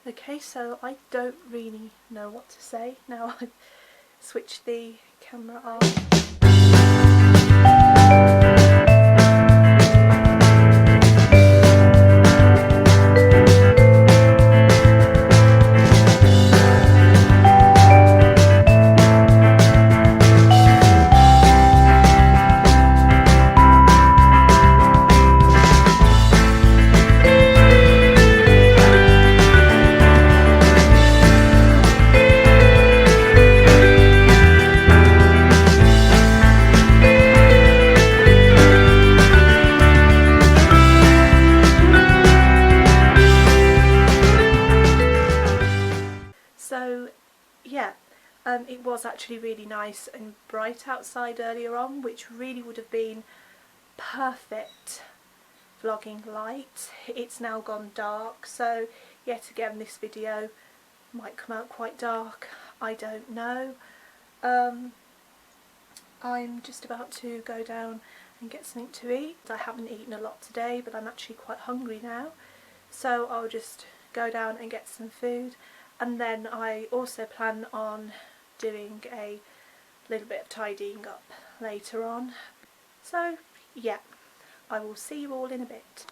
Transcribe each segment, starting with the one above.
Okay, so I don't really know what to say now I've switched the camera on. So yeah, it was actually really nice and bright outside earlier on, which really would have been perfect vlogging light. It's now gone dark, so yet again this video might come out quite dark, I don't know. I'm just about to go down and get something to eat. I haven't eaten a lot today, but I'm actually quite hungry now, so I'll just go down and get some food, and then I also plan on doing a little bit of tidying up later on. So yeah, I will see you all in a bit.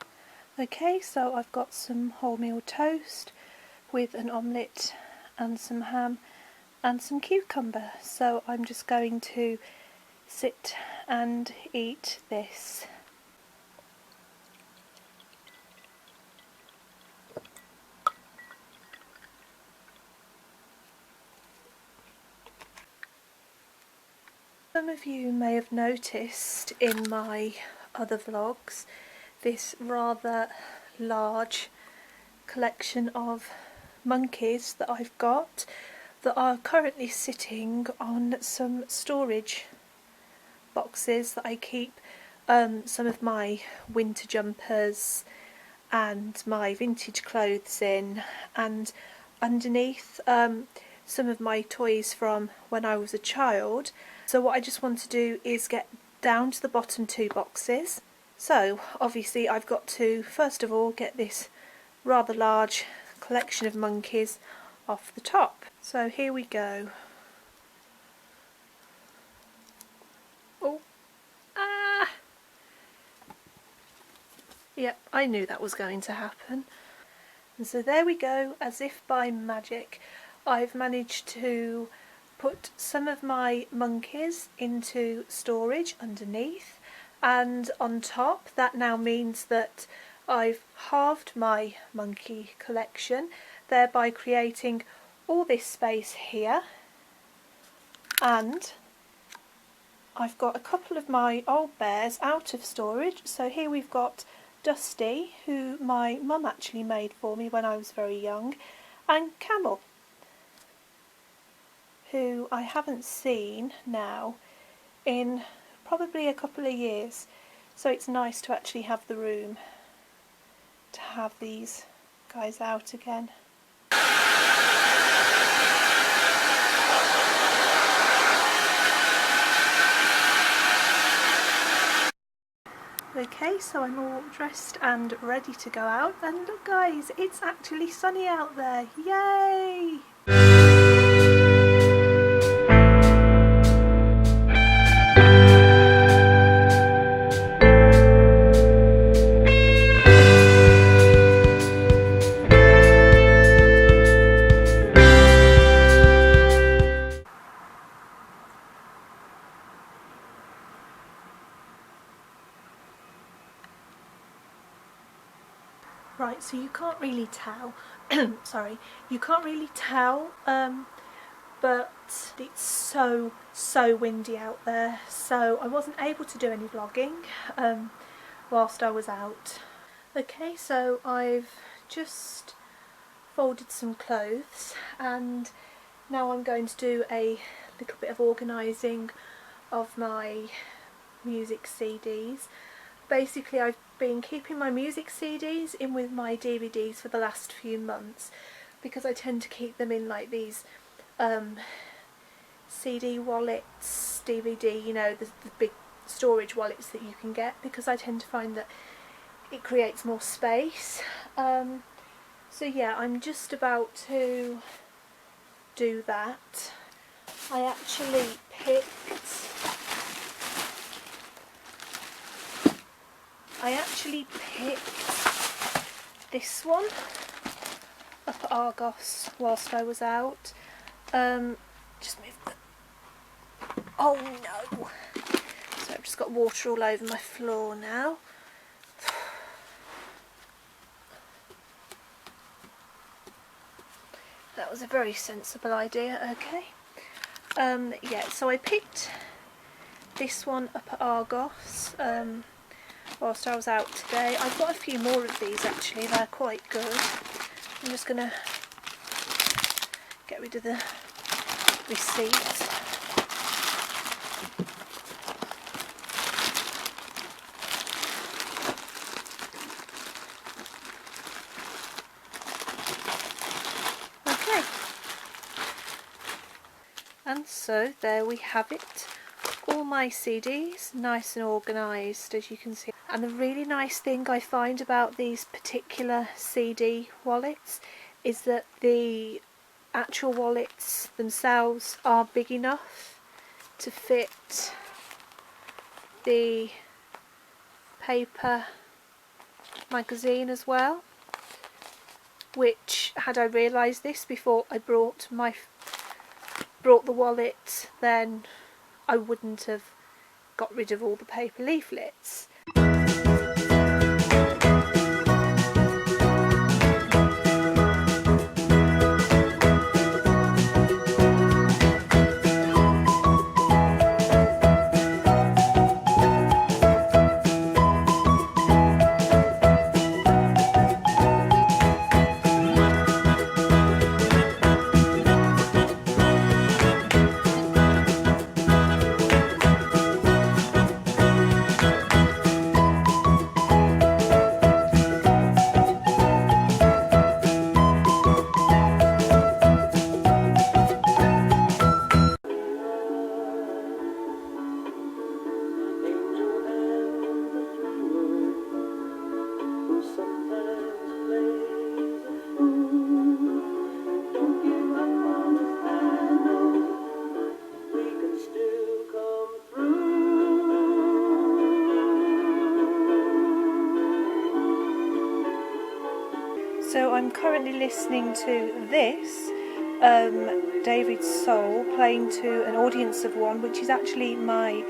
Okay, so I've got some wholemeal toast with an omelette and some ham and some cucumber, so I'm just going to sit and eat this. Some of you may have noticed in my other vlogs this rather large collection of monkeys that I've got that are currently sitting on some storage boxes that I keep some of my winter jumpers and my vintage clothes in, and underneath some of my toys from when I was a child. So what I just want to do is get down to the bottom two boxes. So obviously I've got to first of all get this rather large collection of monkeys off the top. So here we go. Oh, ah! Yep, I knew that was going to happen. And so there we go, as if by magic, I've managed to put some of my monkeys into storage underneath, and on top that now means that I've halved my monkey collection, thereby creating all this space here. And I've got a couple of my old bears out of storage. So here we've got Dusty, who my mum actually made for me when I was very young, and Camel, who I haven't seen now in probably a couple of years, so it's nice to actually have the room to have these guys out again. Okay, so I'm all dressed and ready to go out, and look guys, it's actually sunny out there, yay! Right, so you can't really tell, sorry, you can't really tell, but it's so windy out there, so I wasn't able to do any vlogging whilst I was out. Okay, so I've just folded some clothes, and now I'm going to do a little bit of organising of my music CDs. Basically I've been keeping my music CDs in with my DVDs for the last few months, because I tend to keep them in like these CD wallets, DVD, you know, the big storage wallets that you can get, because I tend to find that it creates more space. So yeah, I'm just about to do that. I actually picked this one up at Argos whilst I was out. Just move the... Oh no! So I've just got water all over my floor now. That was a very sensible idea, okay. Yeah, so I picked this one up at Argos whilst I was out today. I've got a few more of these actually, they're quite good. I'm just going to get rid of the receipt. Okay. And so there we have it. All my CDs nice and organised, as you can see. And the really nice thing I find about these particular CD wallets is that the actual wallets themselves are big enough to fit the paper magazine as well, which, had I realised this before I brought the wallet, then I wouldn't have got rid of all the paper leaflets. So I'm currently listening to this, David Soul, playing to an audience of one, which is actually my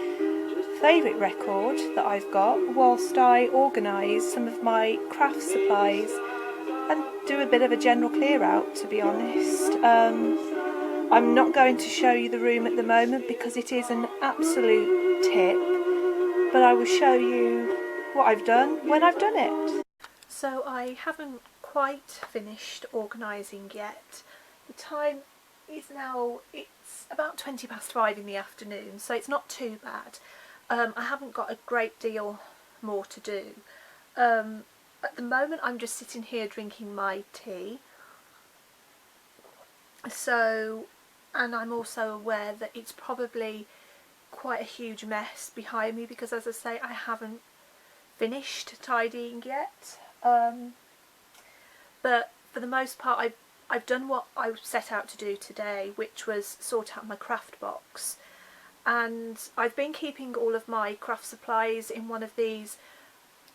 favourite record that I've got, whilst I organise some of my craft supplies and do a bit of a general clear out, to be honest. I'm not going to show you the room at the moment because it is an absolute tip, but I will show you what I've done when I've done it. So I haven't quite finished organising yet. The time is now, it's about 5:20 in the afternoon, so it's not too bad. I haven't got a great deal more to do. At the moment I'm just sitting here drinking my tea. So, and I'm also aware that it's probably quite a huge mess behind me because, as I say, I haven't finished tidying yet. But for the most part I've done what I set out to do today, which was sort out my craft box. And I've been keeping all of my craft supplies in one of these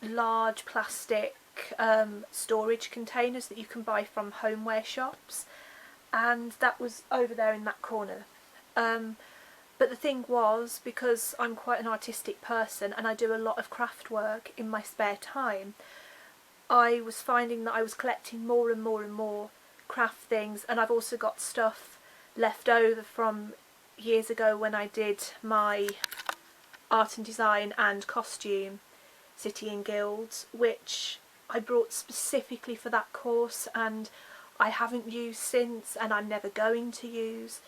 large plastic storage containers that you can buy from homeware shops, and that was over there in that corner. But the thing was, because I'm quite an artistic person and I do a lot of craft work in my spare time, I was finding that I was collecting more and more and more craft things, and I've also got stuff left over from years ago when I did my art and design and costume City and Guilds, which I brought specifically for that course and I haven't used since and I'm never going to use.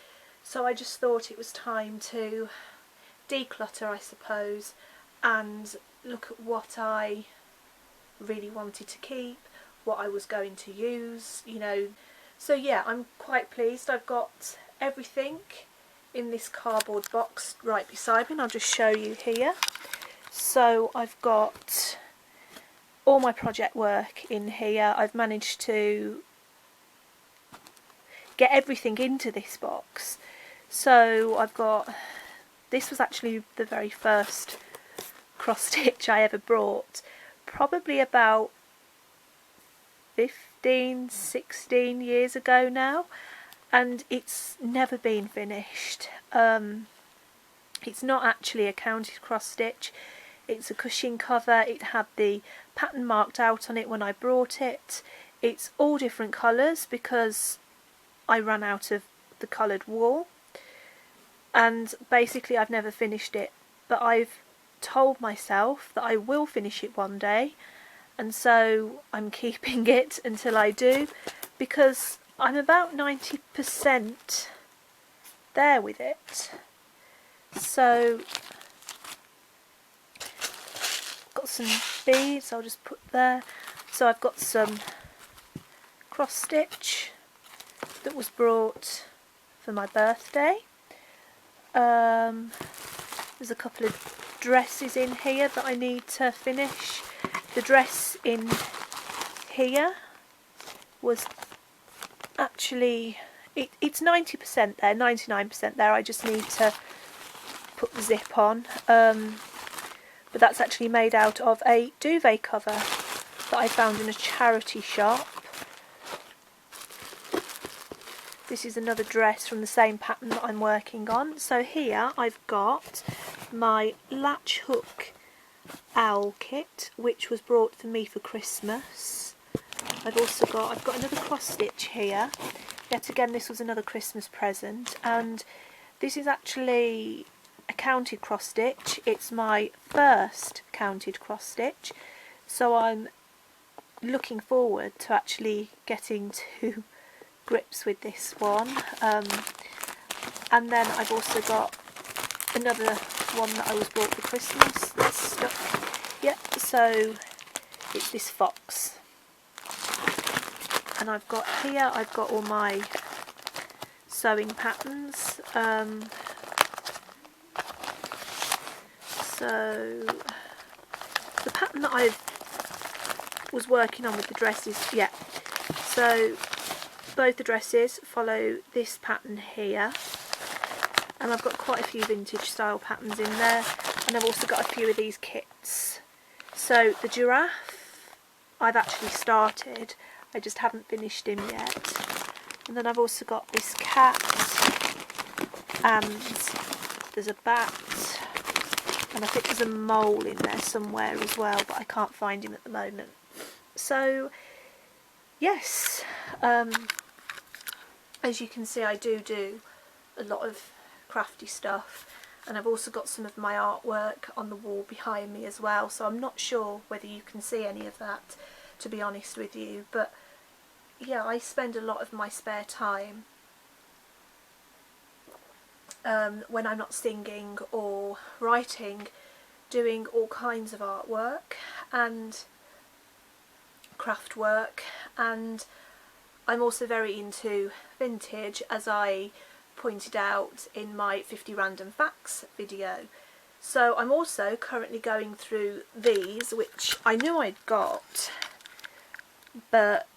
So I just thought it was time to declutter, I suppose, and look at what I really wanted to keep, what I was going to use, you know. So yeah, I'm quite pleased. I've got everything in this cardboard box right beside me, and I'll just show you here. So I've got all my project work in here. I've managed to get everything into this box. So I've got, this was actually the very first cross stitch I ever brought, probably about 15-16 years ago now, and it's never been finished. It's not actually a counted cross stitch, it's a cushion cover. It had the pattern marked out on it when I brought it. It's all different colours because I ran out of the coloured wool, and basically I've never finished it, but I've told myself that I will finish it one day, and so I'm keeping it until I do, because I'm about 90% there with it. So got some beads I'll just put there. So I've got some cross stitch that was brought for my birthday. There's a couple of dresses in here that I need to finish. The dress in here was actually, it's 90% there, 99% there. I just need to put the zip on. But that's actually made out of a duvet cover that I found in a charity shop. This is another dress from the same pattern that I'm working on. So here I've got my latch hook owl kit, which was brought for me for Christmas. I've got another cross stitch here. Yet again, this was another Christmas present, and this is actually a counted cross stitch. It's my first counted cross stitch, so I'm looking forward to actually getting to grips with this one. And then I've also got another one that I was bought for Christmas that's stuck. Yep, so it's this fox. And I've got all my sewing patterns. So the pattern that I was working on with the dresses, so both the dresses follow this pattern here, and I've got quite a few vintage style patterns in there, and I've also got a few of these kits. So the giraffe I've actually started, I just haven't finished him yet. And then I've also got this cat, and there's a bat, and I think there's a mole in there somewhere as well, but I can't find him at the moment. So yes, as you can see, I do a lot of crafty stuff, and I've also got some of my artwork on the wall behind me as well, so I'm not sure whether you can see any of that, to be honest with you. But yeah, I spend a lot of my spare time when I'm not singing or writing, doing all kinds of artwork and craft work, and I'm also very into vintage, as I pointed out in my 50 random facts video. So I'm also currently going through these, which I knew I'd got, but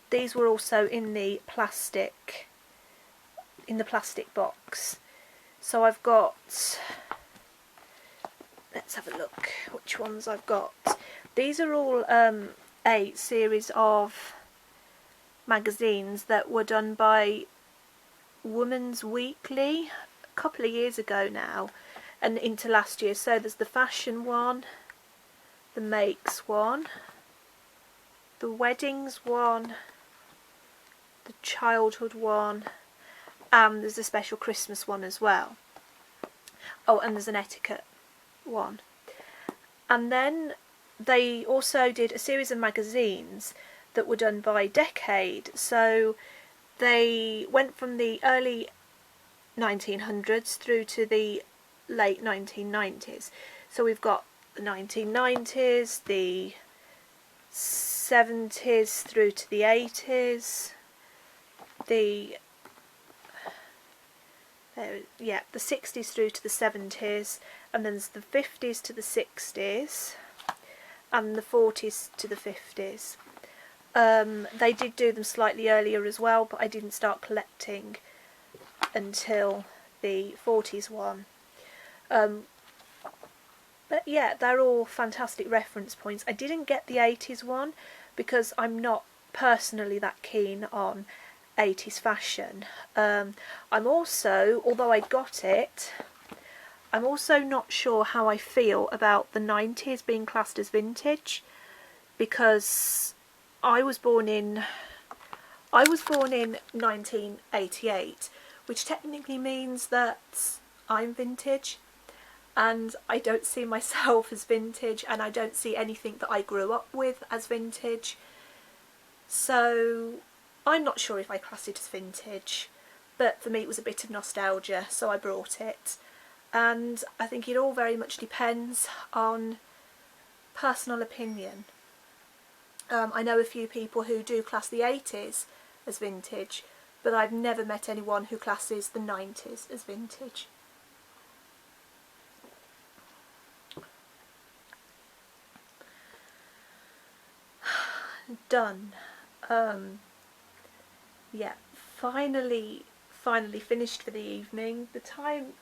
these were also in the plastic box. So I've got, let's have a look which ones I've got. These are all a series of magazines that were done by Woman's Weekly a couple of years ago now and into last year. So there's the fashion one, the makes one, the weddings one, the childhood one, and there's a special Christmas one as well. Oh, and there's an etiquette one. And then they also did a series of magazines that were done by decade. So they went from the early 1900s through to the late 1990s. So we've got the 1990s, the 70s through to the 80s, the 60s through to the 70s, and then there's the 50s to the 60s, and the 40s to the 50s. They did do them slightly earlier as well, but I didn't start collecting until the 40s one. But yeah, they're all fantastic reference points. I didn't get the 80s one because I'm not personally that keen on 80s fashion. I'm also, although I got it, I'm also not sure how I feel about the 90s being classed as vintage, because I was born in 1988, which technically means that I'm vintage, and I don't see myself as vintage, and I don't see anything that I grew up with as vintage. So I'm not sure if I class it as vintage, but for me it was a bit of nostalgia, so I brought it. And I think it all very much depends on personal opinion. I know a few people who do class the 80s as vintage, but I've never met anyone who classes the 90s as vintage. Done. Yeah, finally finished for the evening. The time,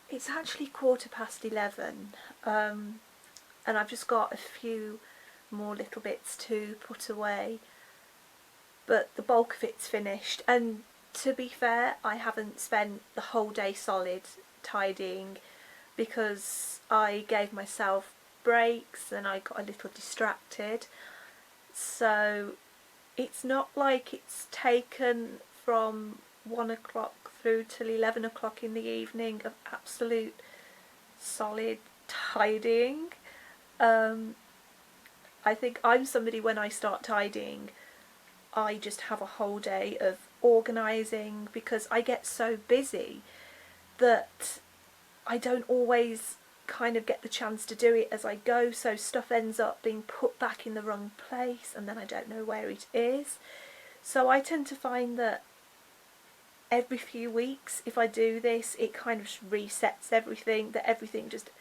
it's actually 11:15, and I've just got a few more little bits to put away, but the bulk of it's finished. And to be fair, I haven't spent the whole day solid tidying, because I gave myself breaks and I got a little distracted. So it's not like it's taken from 1 o'clock through till 11 o'clock in the evening of absolute solid tidying. I think I'm somebody, when I start tidying, I just have a whole day of organising, because I get so busy that I don't always kind of get the chance to do it as I go, so stuff ends up being put back in the wrong place and then I don't know where it is. So I tend to find that every few weeks, if I do this, it kind of resets everything, that everything just,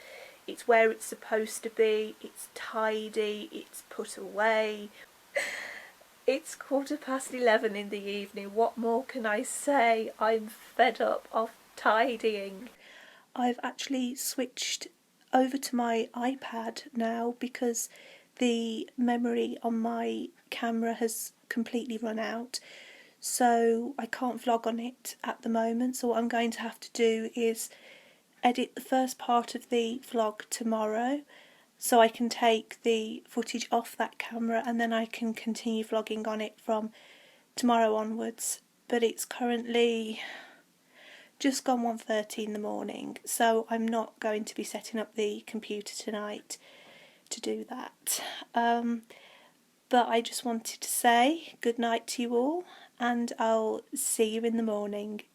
it's where it's supposed to be, it's tidy, it's put away. It's 11:15 in the evening, what more can I say? I'm fed up of tidying. I've actually switched over to my iPad now because the memory on my camera has completely run out, so I can't vlog on it at the moment. So what I'm going to have to do is edit the first part of the vlog tomorrow, so I can take the footage off that camera and then I can continue vlogging on it from tomorrow onwards. But it's currently just gone 1:30 in the morning, so I'm not going to be setting up the computer tonight to do that. But I just wanted to say good night to you all, and I'll see you in the morning.